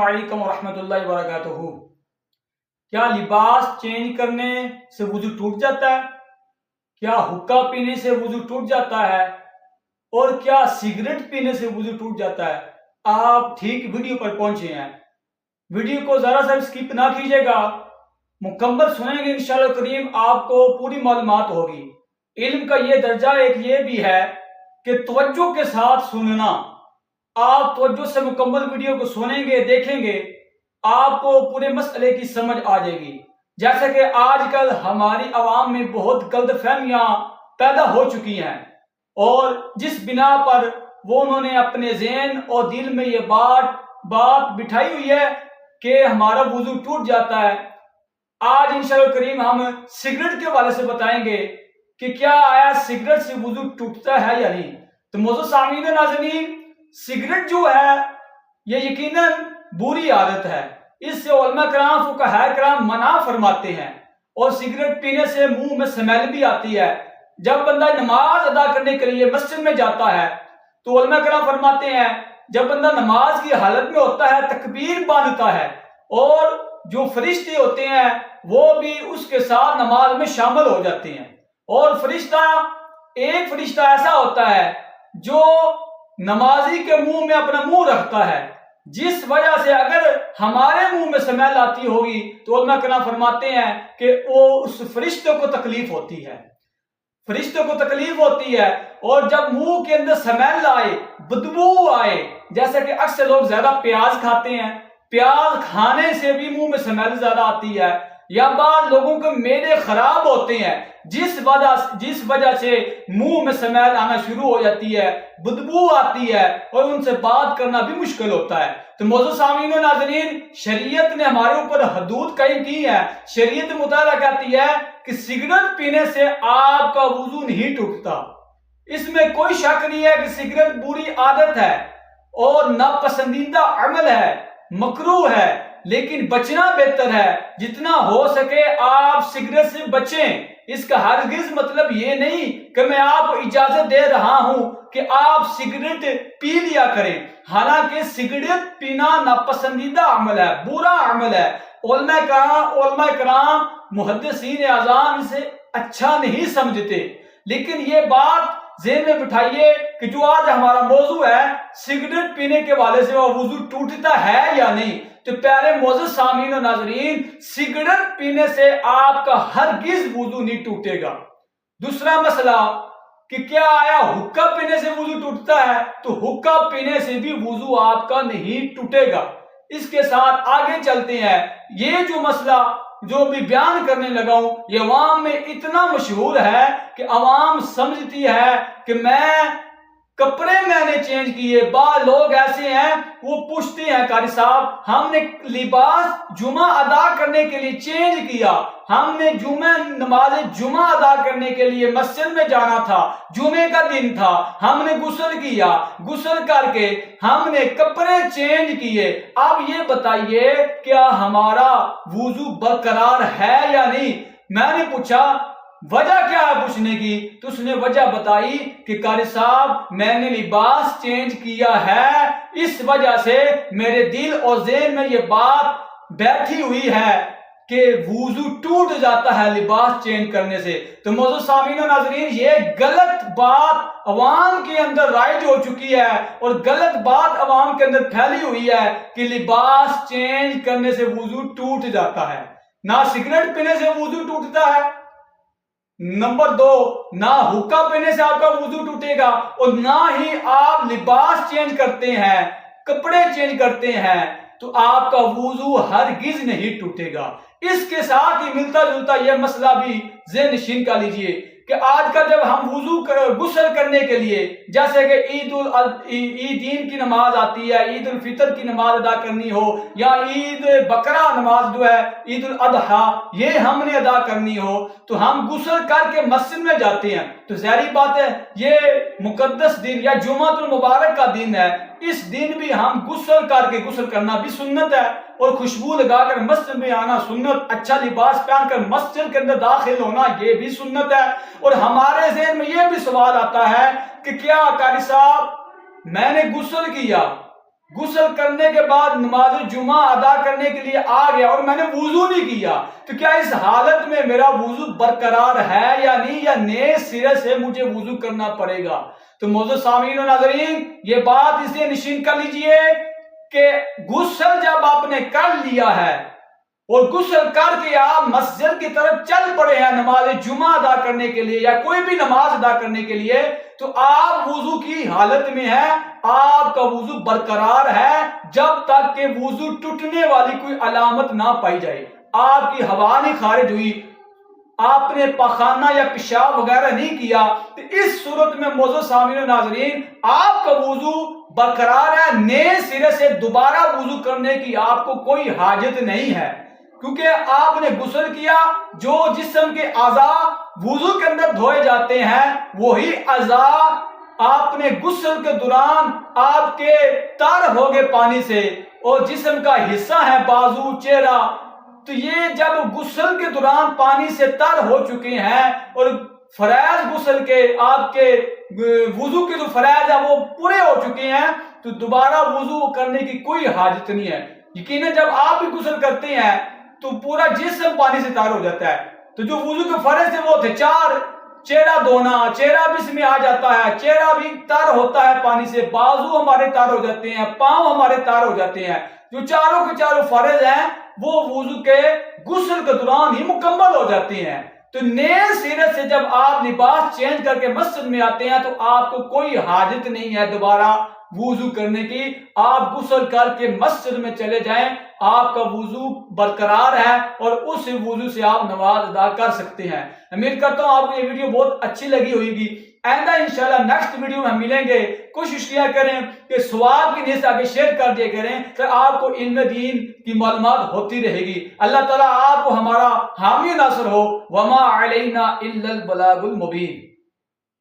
علیکم ورحمۃ اللہ وبرکاتہ۔ کیا لباس چینج کرنے سے وضو ٹوٹ جاتا ہے؟ کیا حقہ پینے سے وضو ٹوٹ جاتا ہے؟ اور کیا سگریٹ پینے سے وضو ٹوٹ جاتا ہے؟ آپ ٹھیک ویڈیو پر پہنچے ہیں۔ ویڈیو کو ذرا سا اسکپ نہ کیجیے گا، مکمل سنیں گے انشاءاللہ کریم، آپ کو پوری معلومات ہوگی۔ علم کا یہ درجہ ایک یہ بھی ہے کہ توجہ کے ساتھ سننا۔ آپ توجہ سے مکمل ویڈیو کو سنیں گے، دیکھیں گے، آپ کو پورے مسئلے کی سمجھ آ جائے گی۔ جیسا کہ آج کل ہماری عوام میں بہت غلط فہمیاں پیدا ہو چکی ہیں، اور جس بنا پر وہ انہوں نے اپنے ذہن اور دل میں یہ بات بٹھائی ہوئی ہے کہ ہمارا وضو ٹوٹ جاتا ہے۔ آج انشاءاللہ کریم ہم سگریٹ کے حوالے سے بتائیں گے کہ کیا آیا سگریٹ سے وضو ٹوٹتا ہے یا نہیں۔ تو موضوع سامعین و ناظرین، سگریٹ جو ہے یہ یقیناً بری عادت ہے۔ اس سے علماء کرام فقہاء کرام منع فرماتے ہیں، اور سگریٹ پینے سے منہ میں سمیل بھی آتی ہے۔ جب بندہ نماز ادا کرنے کے لیے مسجد میں جاتا ہے تو علماء کرام فرماتے ہیں جب بندہ نماز کی حالت میں ہوتا ہے تکبیر باندھتا ہے، اور جو فرشتے ہوتے ہیں وہ بھی اس کے ساتھ نماز میں شامل ہو جاتے ہیں۔ اور ایک فرشتہ ایسا ہوتا ہے جو نمازی کے منہ میں اپنا منہ رکھتا ہے، جس وجہ سے اگر ہمارے منہ میں سمیل آتی ہوگی تو علماء کرام فرماتے ہیں کہ وہ اس فرشتے کو تکلیف ہوتی ہے، فرشتے کو تکلیف ہوتی ہے۔ اور جب منہ کے اندر سمیل آئے، بدبو آئے، جیسا کہ اکثر لوگ زیادہ پیاز کھاتے ہیں، پیاز کھانے سے بھی منہ میں سمیل زیادہ آتی ہے، یا بعض لوگوں کے معدے خراب ہوتے ہیں جس وجہ سے منہ میں سمیل آنا شروع ہو جاتی ہے، بدبو آتی ہے، اور ان سے بات کرنا بھی مشکل ہوتا ہے۔ تو موضوع سامعین و ناظرین، شریعت نے ہمارے اوپر حدود قائم کی ہے۔ شریعت مطالعہ کہتی ہے کہ سگریٹ پینے سے آپ کا وضو نہیں ٹوٹتا۔ اس میں کوئی شک نہیں ہے کہ سگریٹ بری عادت ہے اور ناپسندیدہ عمل ہے، مکروہ ہے، لیکن بچنا بہتر ہے۔ جتنا ہو سکے آپ سگریٹ سے بچیں۔ اس کا ہرگز مطلب یہ نہیں کہ میں آپ کو اجازت دے رہا ہوں کہ آپ سگریٹ پی لیا کریں، حالانکہ سگریٹ پینا ناپسندیدہ عمل ہے، برا عمل ہے۔ علماء کرام محدثین اعظام اسے اچھا نہیں سمجھتے، لیکن یہ بات ذہن میں بٹھائیے کہ جو آج ہمارا موضوع ہے، سگریٹ پینے کے حوالے سے وہ وضو ٹوٹتا ہے یا نہیں۔ تو پیارے معزز سامعین و ناظرین، سگریٹ پینے سے آپ کا ہرگز وضو نہیں ٹوٹے گا۔ دوسرا مسئلہ کہ کیا آیا حقہ پینے سے وضو ٹوٹتا ہے؟ تو حقہ پینے سے بھی وضو آپ کا نہیں ٹوٹے گا۔ اس کے ساتھ آگے چلتے ہیں۔ یہ جو مسئلہ جو بھی بیان کرنے لگا ہوں، یہ عوام میں اتنا مشہور ہے کہ عوام سمجھتی ہے کہ کپڑے میں نے چینج کیے۔ بعض لوگ ایسے ہیں وہ پوچھتے ہیں قاری صاحب ہم نے لباس جمعہ ادا کرنے کے لیے چینج کیا، ہم نے نماز جمعہ ادا کرنے کے لیے مسجد میں جانا تھا، جمعے کا دن تھا، ہم نے غسل کیا، غسل کر کے ہم نے کپڑے چینج کیے، اب یہ بتائیے کیا ہمارا وضو برقرار ہے یا نہیں؟ میں نے پوچھا وجہ کیا ہے پوچھنے کی، تو اس نے وجہ بتائی کہ قاری صاحب میں نے لباس چینج کیا ہے، اس وجہ سے میرے دل اور ذہن میں یہ بات بیٹھی ہوئی ہے کہ وضو ٹوٹ جاتا ہے لباس چینج کرنے سے۔ تو موضوع سامعین و ناظرین، یہ غلط بات عوام کے اندر رائج ہو چکی ہے، اور غلط بات عوام کے اندر پھیلی ہوئی ہے کہ لباس چینج کرنے سے وضو ٹوٹ جاتا ہے۔ نہ سگریٹ پینے سے وضو ٹوٹتا ہے، نمبر 2 نہ حقہ پینے سے آپ کا وضو ٹوٹے گا، اور نہ ہی آپ لباس چینج کرتے ہیں، کپڑے چینج کرتے ہیں تو آپ کا وضو ہرگز نہیں ٹوٹے گا۔ اس کے ساتھ ہی ملتا جلتا یہ مسئلہ بھی ذہن نشین کر لیجئے کہ آج کا جب ہم غسل کرنے کے لیے، جیسے کہ عیدین کی نماز آتی ہے، عید الفطر کی نماز ادا کرنی ہو، یا عید بقرہ نماز جو ہے عید الاضحیٰ یہ ہم نے ادا کرنی ہو، تو ہم غسل کر کے مسجد میں جاتے ہیں۔ تو ظاہری بات ہے یہ مقدس دن یا جمعہ المبارک کا دن ہے، اس دن بھی ہم غسل کرنا بھی سنت ہے، اور خوشبو لگا کر مسجد میں آنا سنت، اچھا لباس پہن کر مسجد کے اندر داخل ہونا یہ بھی سنت ہے۔ اور ہمارے ذہن میں یہ بھی سوال آتا ہے کہ کیا قاری صاحب میں نے غسل کیا، غسل کرنے کے بعد نماز جمعہ ادا کرنے کے لیے آ گیا اور میں نے وضو نہیں کیا، تو کیا اس حالت میں میرا وضو برقرار ہے یا نہیں، یا نئے سرے سے مجھے وضو کرنا پڑے گا؟ تو معزز سامعین و ناظرین، یہ بات اسے نشین کر لیجئے کہ غسل جب آپ نے کر لیا ہے اور غسل کر کے آپ مسجد کی طرف چل پڑے ہیں نماز جمعہ ادا کرنے کے لیے یا کوئی بھی نماز ادا کرنے کے لیے، تو آپ وضو کی حالت میں ہیں، آپ کا وضو برقرار ہے جب تک کہ وضو ٹوٹنے والی کوئی علامت نہ پائی جائے، آپ کی ہوا نہیں خارج ہوئی، آپ نے پخانہ یا پیشاب وغیرہ نہیں کیا، تو اس صورت میں معزز سامعین و ناظرین آپ کا وضو برقرار ہے، نئے سرے سے دوبارہ وضو کرنے کی آپ کو کوئی حاجت نہیں ہے، کیونکہ آپ نے غسل کیا۔ جو جسم کے اعضاء وضو کے اندر دھوئے جاتے ہیں وہی اعضاء آپ نے غسل کے دوران آپ کے تر ہو گئے پانی سے، اور جسم کا حصہ ہے بازو، چہرہ، تو یہ جب غسل کے دوران پانی سے تر ہو چکے ہیں اور فرائض غسل کے آپ کے وضو کے جو فرائض ہیں وہ پورے ہو چکے ہیں، تو دوبارہ وضو کرنے کی کوئی حاجت نہیں ہے۔ یقیناً جب آپ بھی غسل کرتے ہیں تو پورا جسم پانی سے تر ہو جاتا ہے، تو جو وضو کے فرض تھے وہ تھے 4، چہرہ دھونا، چہرہ بھی اس میں آ جاتا ہے، چہرہ بھی تر ہوتا ہے پانی سے، بازو ہمارے تر ہو جاتے ہیں، پاؤں ہمارے تر ہو جاتے ہیں، جو چاروں کے چاروں فرض ہیں وہ وضو کے غسل کے دوران ہی مکمل ہو جاتے ہیں۔ تو نئے سرے سے جب آپ لباس چینج کر کے مسجد میں آتے ہیں تو آپ کو کوئی حاجت نہیں ہے دوبارہ وضو کرنے کی، آپ غسل کر کے مسجد میں چلے جائیں، آپ کا وضو برقرار ہے اور اس وضو سے آپ نماز ادا کر سکتے ہیں۔ امید کرتا ہوں آپ کو یہ ویڈیو بہت اچھی لگی ہوئے گی۔ آئندہ انشاءاللہ نیکسٹ ویڈیو میں ہم ملیں گے۔ کوشش کیا کریں کہ ثواب کی نیت سے آگے شیئر کر دیا کریں کہ آپ کو علم دین کی معلومات ہوتی رہے گی۔ اللہ تعالیٰ آپ کو ہمارا حامی ناصر ہو۔ وما علینا الا البلاغ المبین۔